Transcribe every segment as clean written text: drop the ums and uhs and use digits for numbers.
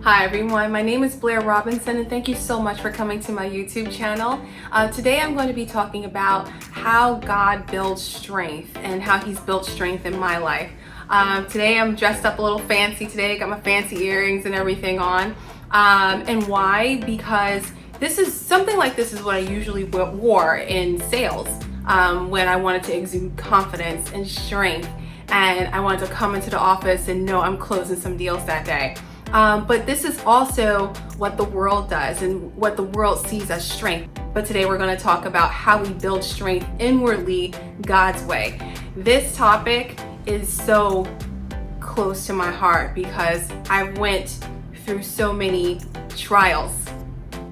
Hi everyone, my name is Blair Robinson and thank you so much for coming to my YouTube channel. Today I'm going to be talking about how God builds strength and how He's built strength in my life. Today I'm dressed up a little fancy today, I got my fancy earrings and everything on. And why? Because this is something like this is what I usually wore in sales when I wanted to exude confidence and strength and I wanted to come into the office and know I'm closing some deals that day. But this is also what the world does and what the world sees as strength. But today we're going to talk about how we build strength inwardly God's way. This topic is so close to my heart because I went through so many trials.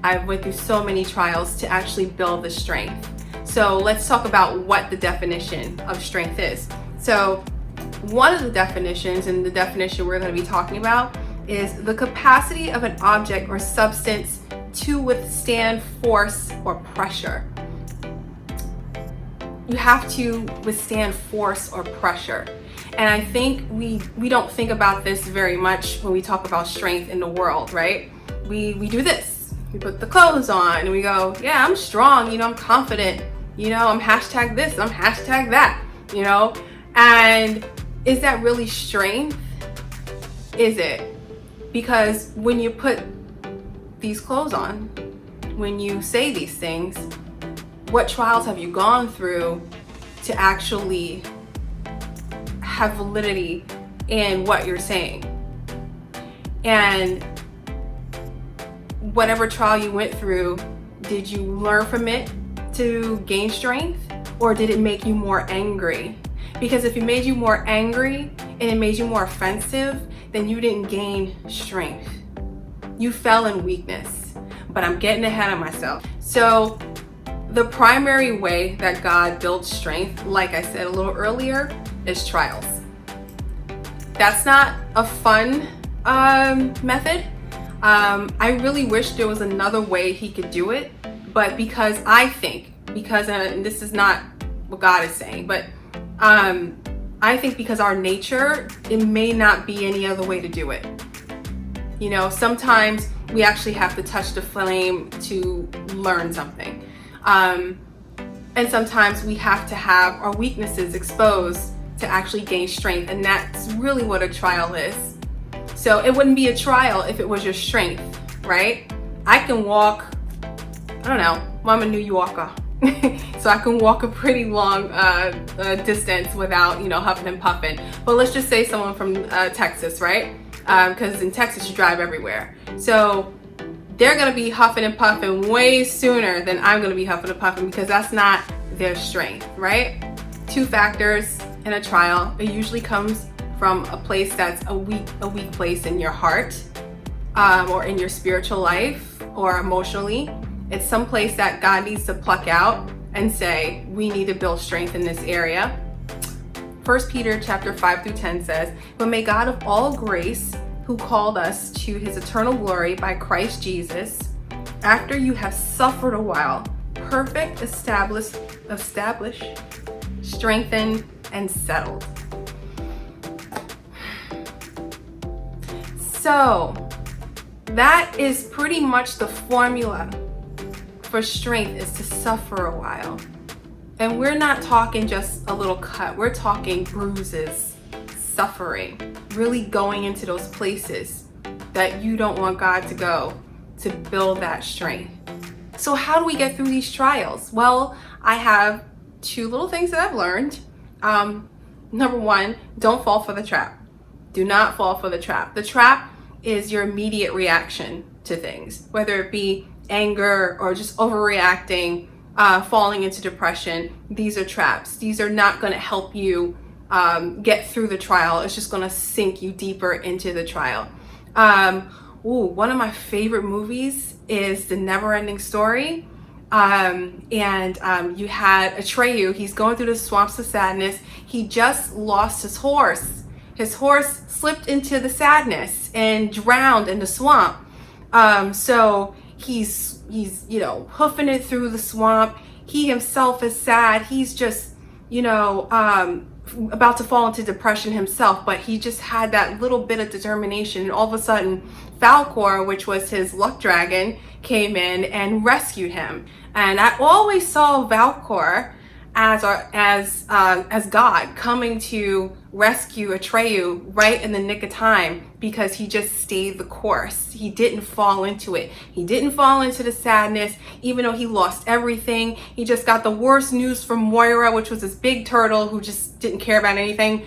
I went through so many trials to actually build the strength. So let's talk about what the definition of strength is. So one of the definitions, and the definition we're going to be talking about, is the capacity of an object or substance to withstand force or pressure. You have to withstand force or pressure. And I think we don't think about this very much when we talk about strength in the world, right? We do this. We put the clothes on and we go, yeah, I'm strong, I'm confident, I'm hashtag this, I'm hashtag that, And is that really strength? Is it? Because when you put these clothes on, when you say these things, what trials have you gone through to actually have validity in what you're saying? And whatever trial you went through, did you learn from it to gain strength, or did it make you more angry? Because if it made you more angry and it made you more offensive, then you didn't gain strength. You fell in weakness. But I'm getting ahead of myself. So the primary way that God builds strength, like I said a little earlier, is trials. That's not a fun method. I really wish there was another way He could do it, but because and this is not what God is saying, but I think because our nature, it may not be any other way to do it. Sometimes we actually have to touch the flame to learn something. And sometimes we have to have our weaknesses exposed to actually gain strength. And that's really what a trial is. So it wouldn't be a trial if it was your strength, right? I can walk, I'm a New Yorker. So I can walk a pretty long distance without, huffing and puffing. But let's just say someone from Texas, right? Because in Texas you drive everywhere. So they're going to be huffing and puffing way sooner than I'm going to be huffing and puffing because that's not their strength, right? Two factors in a trial. It usually comes from a place that's a weak place in your heart or in your spiritual life or emotionally. It's some place that God needs to pluck out and say, we need to build strength in this area. 1 Peter chapter 5-10 says, but may God of all grace, who called us to His eternal glory by Christ Jesus, after you have suffered a while, perfect, establish, strengthened, and settled. So that is pretty much the formula for strength, is to suffer a while. And we're not talking just a little cut, we're talking bruises, suffering, really going into those places that you don't want God to go to build that strength. So how do we get through these trials? Well, I have two little things that I've learned. Number one, don't fall for the trap. Do not fall for the trap. The trap is your immediate reaction to things, whether it be anger or just overreacting, falling into depression. These are traps. These are not going to help you get through the trial. It's just going to sink you deeper into the trial. One of my favorite movies is The Neverending Story. You had Atreyu. He's going through the swamps of sadness. He just lost his horse. His horse slipped into the sadness and drowned in the swamp. So he's hoofing it through the swamp. He himself is sad. He's just about to fall into depression himself, but he just had that little bit of determination. And all of a sudden, Falkor, which was his luck dragon, came in and rescued him. And I always saw Falkor as God coming to rescue Atreyu right in the nick of time, because he just stayed the course. He didn't fall into it. He didn't fall into the sadness, even though he lost everything. He just got the worst news from Moira, which was this big turtle who just didn't care about anything.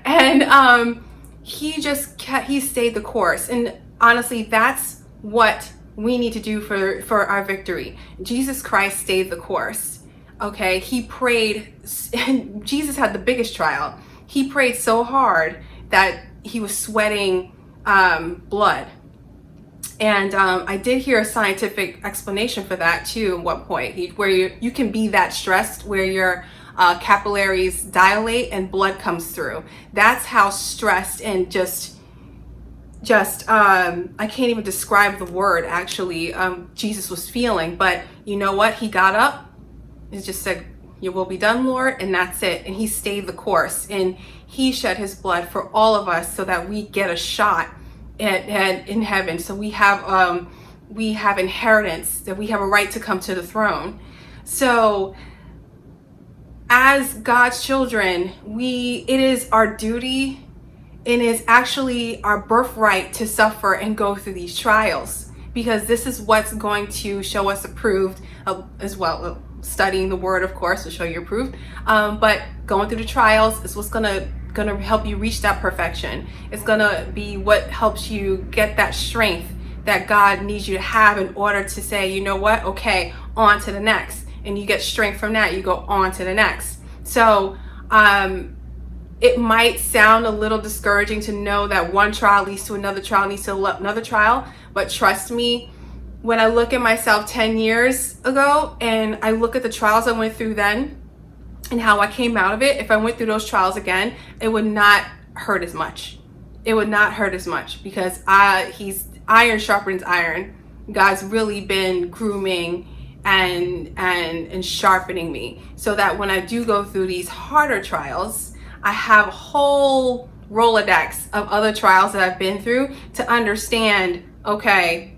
And he stayed the course. And honestly, that's what we need to do for our victory. Jesus Christ stayed the course. Okay, he prayed, and Jesus had the biggest trial. He prayed so hard that he was sweating blood. And I did hear a scientific explanation for that too at one point, where you can be that stressed, where your capillaries dilate and blood comes through. That's how stressed and just I can't even describe the word actually Jesus was feeling. But you know what? He got up. He just said, "Your will be done, Lord," and that's it. And he stayed the course, and he shed his blood for all of us so that we get a shot in heaven. So we have inheritance, that we have a right to come to the throne. So as God's children, it is our duty, it is actually our birthright to suffer and go through these trials, because this is what's going to show us approved, as well. Studying the word, of course, will show you approved. But going through the trials is what's gonna help you reach that perfection. It's gonna be what helps you get that strength that God needs you to have in order to say, you know what, okay, on to the next. And you get strength from that, you go on to the next. So it might sound a little discouraging to know that one trial leads to another trial, another trial, but trust me, when I look at myself 10 years ago and I look at the trials I went through then and how I came out of it, if I went through those trials again, it would not hurt as much. It would not hurt as much, because iron sharpens iron. God's really been grooming and sharpening me, so that when I do go through these harder trials, I have a whole Rolodex of other trials that I've been through to understand, okay,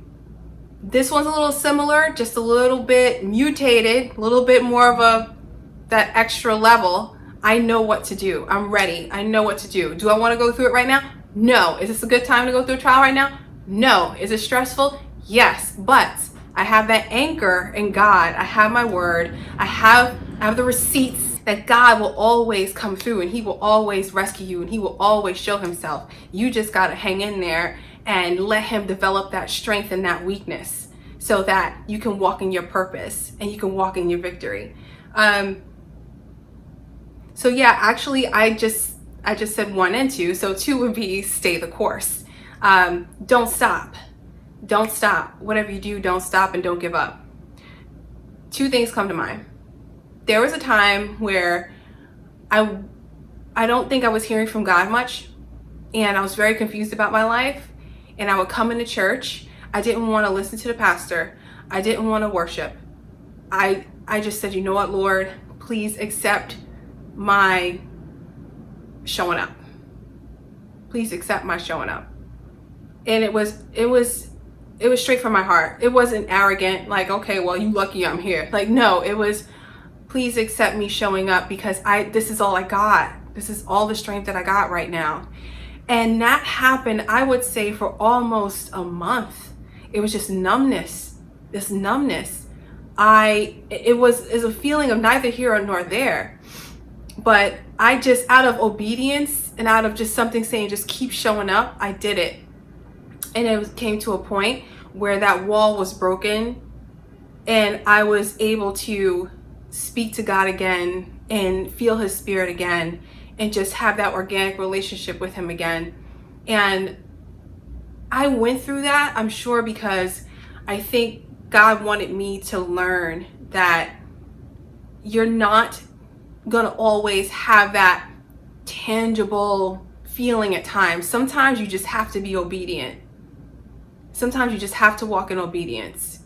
this one's a little similar, just a little bit mutated, a little bit more of that extra level. I know what to do. I'm ready. I know what to do. Do I want to go through it right now? No. Is this a good time to go through a trial right now? No. Is it stressful? Yes. But I have that anchor in God. I have my word. I have the receipts that God will always come through, and he will always rescue you, and he will always show himself. You just got to hang in there and let him develop that strength and that weakness, so that you can walk in your purpose and you can walk in your victory. So yeah, actually I just said 1 and 2. So 2 would be stay the course. Don't stop. Don't stop. Whatever you do, don't stop and don't give up. 2 things come to mind. There was a time where I don't think I was hearing from God much, and I was very confused about my life. And I would come into church. I didn't want to listen to the pastor. I didn't want to worship. I just said, you know what, Lord, please accept my showing up. Please accept my showing up. And it was straight from my heart. It wasn't arrogant, like, okay, well, you lucky I'm here. Like, no, it was, please accept me showing up, because this is all I got. This is all the strength that I got right now. And that happened, I would say, for almost a month. It was just numbness, this numbness. It was a feeling of neither here nor there. But I just, out of obedience and out of just something saying, just keep showing up, I did it. And it came to a point where that wall was broken, and I was able to speak to God again and feel his spirit again, and just have that organic relationship with him again. And I went through that, I'm sure, because I think God wanted me to learn that you're not gonna always have that tangible feeling at times. Sometimes you just have to be obedient. Sometimes you just have to walk in obedience.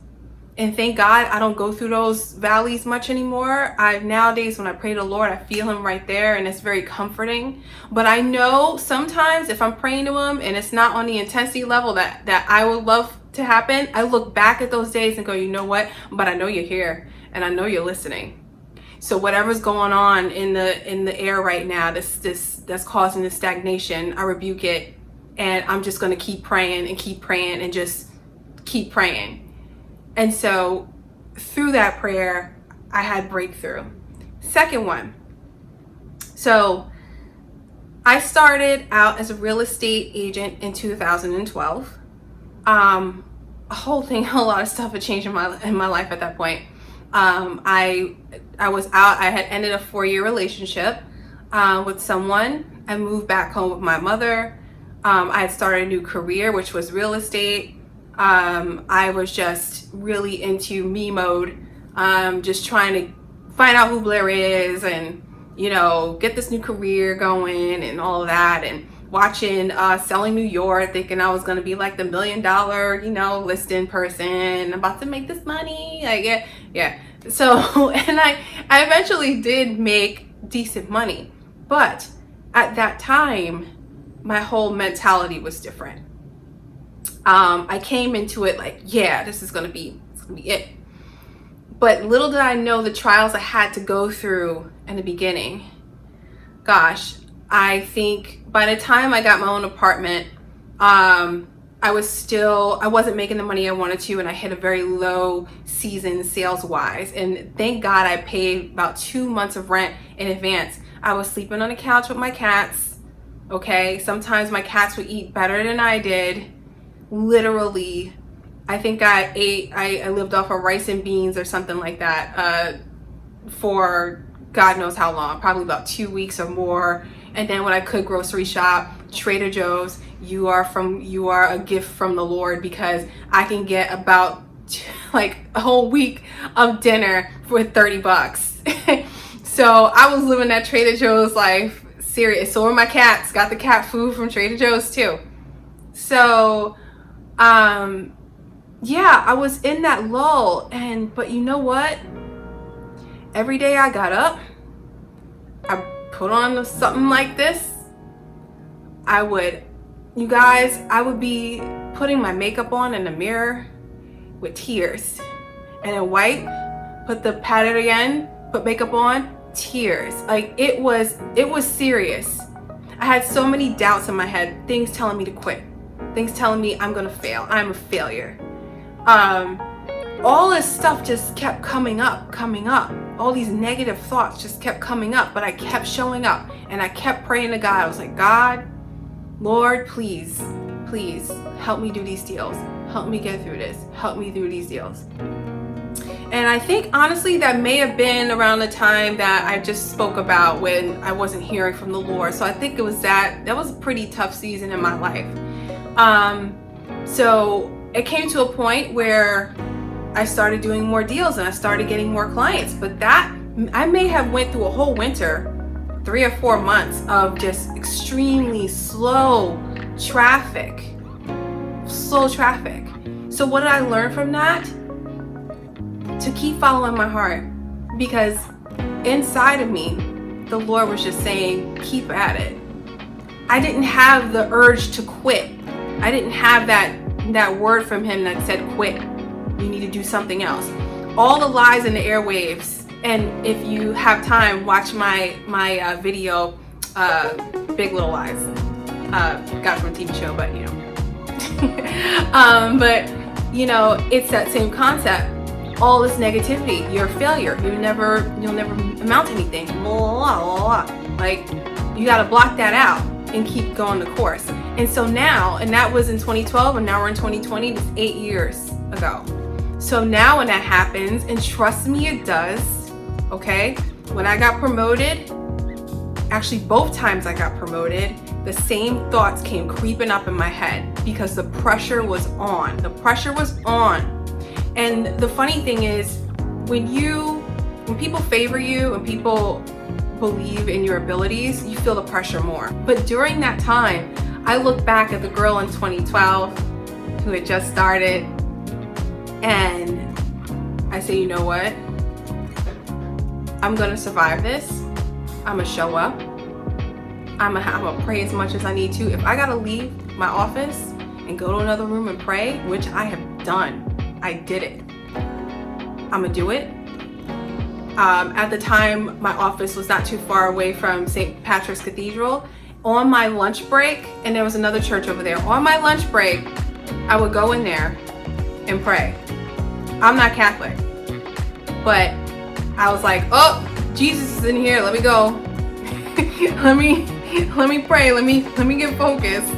And thank God I don't go through those valleys much anymore. Nowadays when I pray to the Lord, I feel him right there, and it's very comforting. But I know sometimes if I'm praying to him and it's not on the intensity level that I would love to happen, I look back at those days and go, you know what? But I know you're here and I know you're listening. So whatever's going on in the air right now, that's causing this stagnation, I rebuke it, and I'm just going to keep praying and just keep praying. And so through that prayer, I had breakthrough. Second one. So I started out as a real estate agent in 2012. A lot of stuff had changed in my life at that point. I was out. I had ended a 4-year relationship with someone. I moved back home with my mother. I had started a new career, which was real estate. I was just really into me mode, just trying to find out who Blair is and, get this new career going and all of that, and watching Selling New York, thinking I was going to be like the $1 million, listing person, about to make this money. Like, yeah. So, and I eventually did make decent money, but at that time, my whole mentality was different. I came into it like, yeah, this is gonna be it. But little did I know the trials I had to go through in the beginning. Gosh, I think by the time I got my own apartment, I wasn't making the money I wanted to, and I hit a very low season sales wise. And thank God I paid about 2 months of rent in advance. I was sleeping on the couch with my cats. Okay, sometimes my cats would eat better than I did. Literally, I think I lived off of rice and beans or something like that for God knows how long, probably about 2 weeks or more. And then when I could grocery shop, Trader Joe's, you are a gift from the Lord, because I can get about like a whole week of dinner for $30. So I was living that Trader Joe's life, serious. So were my cats, got the cat food from Trader Joe's too. So yeah, I was in that lull, but you know what? Every day I got up, I put on something like this. I would be putting my makeup on in the mirror with tears, and then wipe, pat it again, put makeup on, tears. Like it was serious. I had so many doubts in my head, things telling me to quit. Things telling me I'm gonna fail. I'm a failure. All this stuff just kept coming up. All these negative thoughts just kept coming up, but I kept showing up and I kept praying to God. I was like, God, Lord, please help me do these deals. Help me get through this. Help me through these deals. And I think honestly that may have been around the time that I just spoke about when I wasn't hearing from the Lord. So I think it was that was a pretty tough season in my life. So it came to a point where I started doing more deals and I started getting more clients, but that I may have went through a whole winter, 3 or 4 months of just extremely slow traffic. So what did I learn from that? To keep following my heart, because inside of me, the Lord was just saying, keep at it. I didn't have the urge to quit. I didn't have that word from him that said quit. You need to do something else. All the lies in the airwaves, and if you have time, watch my video, Big Little Lies. Got from a TV show, but it's that same concept. All this negativity, you're a failure. You'll never amount to anything. Like, you got to block that out and keep going the course. And so now, and that was in 2012, and now we're in 2020, that's 8 years ago. So now when that happens, and trust me, it does, okay? When I got promoted, actually both times I got promoted, the same thoughts came creeping up in my head because the pressure was on. And the funny thing is, when people favor you and people believe in your abilities, you feel the pressure more. But during that time, I look back at the girl in 2012 who had just started, and say, you know what? I'm gonna survive this. I'm gonna show up. I'm gonna pray as much as I need to. If I gotta leave my office and go to another room and pray, which I have done, I did it. I'm gonna do it. At the time, my office was not too far away from St. Patrick's Cathedral. On my lunch break, and there was another church over there, on my lunch break, I would go in there and pray. I'm not Catholic, but I was like, oh, Jesus is in here, let me go. let me pray, let me get focused.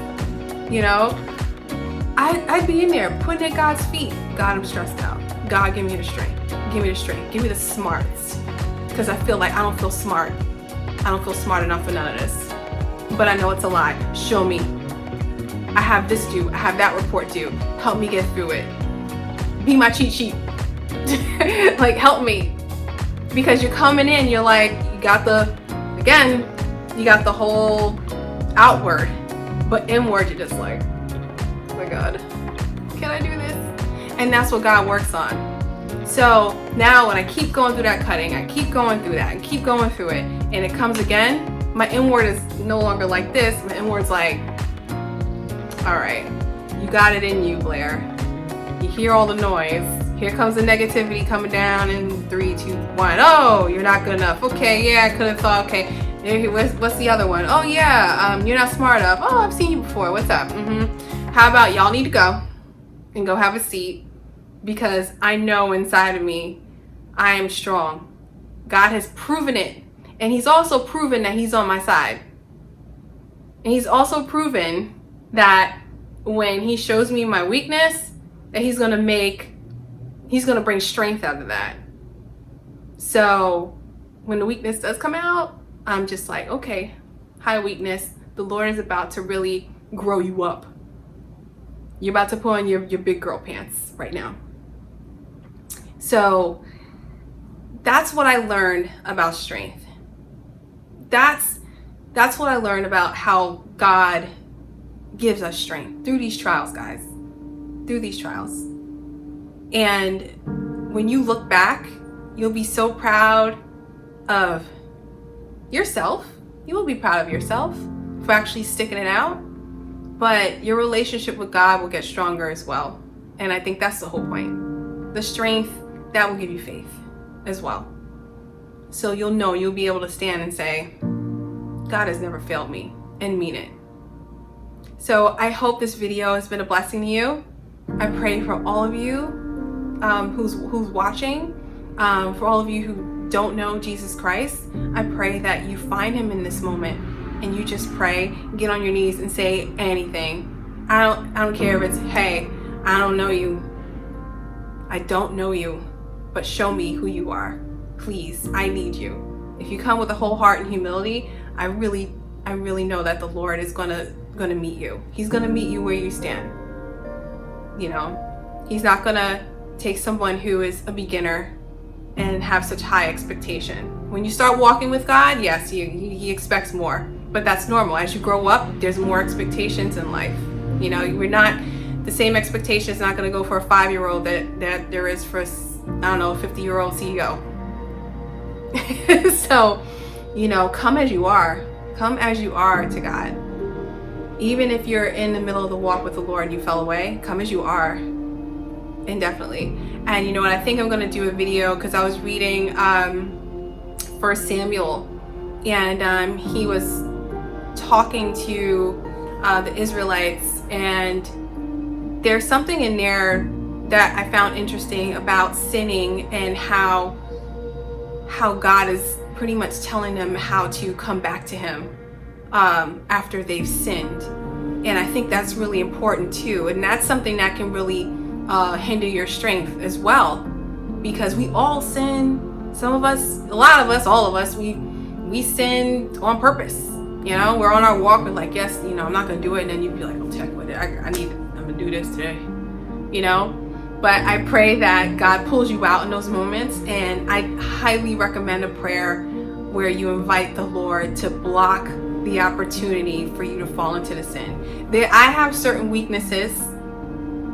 You know, I'd be in there putting at God's feet. God, I'm stressed out. God, give me the strength. Give me the strength. Give me the smarts. Because I feel like I don't feel smart. I don't feel smart enough for none of this. But I know it's a lie. Show me. I have this due. I have that report due. Help me get through it. Be my cheat sheet. Like, help me. Because you're coming in, you're like, you got the whole outward. But inward, you're just like, oh my God, can I do this? And that's what God works on. So now when I keep going through that cutting, I keep going through that and keep going through it, and it comes again, my inward is no longer like this. My inward's like, all right, you got it in you, Blair. You hear all the noise. Here comes the negativity coming down in 3, 2, 1. Oh, you're not good enough. Okay, yeah, I could have thought, okay. What's the other one? Oh yeah, you're not smart enough. Oh, I've seen you before. What's up? How about y'all need to go and go have a seat, because I know inside of me I am strong. God has proven it, and he's also proven that he's on my side. And he's also proven that when he shows me my weakness, that he's gonna bring strength out of that. So when the weakness does come out, I'm just like, okay, hi weakness, the Lord is about to really grow you up. You're about to put on your big girl pants right now. So that's what I learned about strength. That's what I learned about how God gives us strength through these trials, guys. Through these trials. And when you look back, you'll be so proud of yourself. You will be proud of yourself for actually sticking it out. But your relationship with God will get stronger as well. And I think that's the whole point. The strength, that will give you faith as well. So you'll be able to stand and say, God has never failed me, and mean it. So I hope this video has been a blessing to you. I pray for all of you who's watching, for all of you who don't know Jesus Christ. I pray that you find him in this moment and you just pray, get on your knees and say anything. I don't care if it's, hey, I don't know you. I don't know you, but show me who you are. Please, I need you. If you come with a whole heart and humility, I really know that the Lord is gonna meet you. He's gonna meet you where you stand. You know, he's not gonna take someone who is a beginner and have such high expectation. When you start walking with God, yes, he expects more, but that's normal. As you grow up, there's more expectations in life. You know, we're not, the same expectation is not gonna go for a 5-year-old that there is for, I don't know, a 50-year-old CEO. So, you know, come as you are. Come as you are to God. Even if you're in the middle of the walk with the Lord and you fell away, come as you are. Indefinitely. And you know what, I think I'm going to do a video because I was reading 1 Samuel, and he was talking to the Israelites, and there's something in there that I found interesting about sinning and how God is pretty much telling them how to come back to him after they've sinned. And I think that's really important too, and that's something that can really hinder your strength as well, because we all sin. Some of us, a lot of us, all of us, we sin on purpose. You know, we're on our walk, we're like, yes, you know, I'm not gonna do it, and then you'd be like, oh, check with it, I'm gonna do this today, you know. But I pray that God pulls you out in those moments, and I highly recommend a prayer where you invite the Lord to block the opportunity for you to fall into the sin. I have certain weaknesses,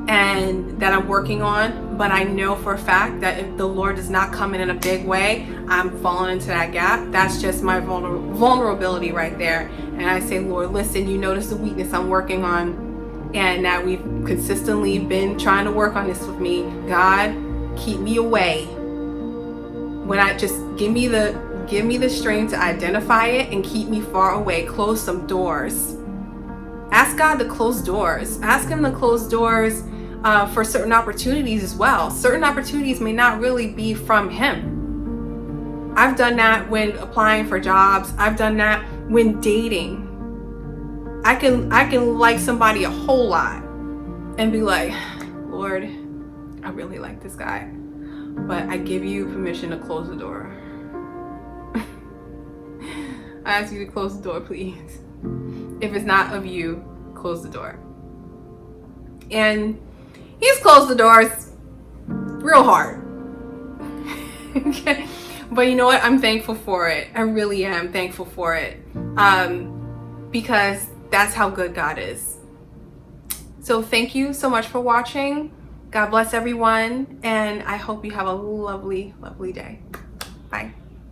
and that I'm working on, but I know for a fact that if the Lord does not come in a big way, I'm falling into that gap. That's just my vulnerability right there. And I say, Lord, listen, you notice the weakness I'm working on, and that we've consistently been trying to work on this with me. God, keep me away. When I just give me the strength to identify it and keep me far away. Close some doors. Ask God to close doors. Ask him to close doors for certain opportunities as well. Certain opportunities may not really be from him. I've done that when applying for jobs. I've done that when dating. I can like somebody a whole lot and be like, Lord, I really like this guy, but I give you permission to close the door. I ask you to close the door, please. If it's not of you, close the door. And he's closed the doors real hard. Okay. But you know what? I'm thankful for it. I really am thankful for it. Because that's how good God is. So thank you so much for watching. God bless everyone. And I hope you have a lovely, lovely day. Bye.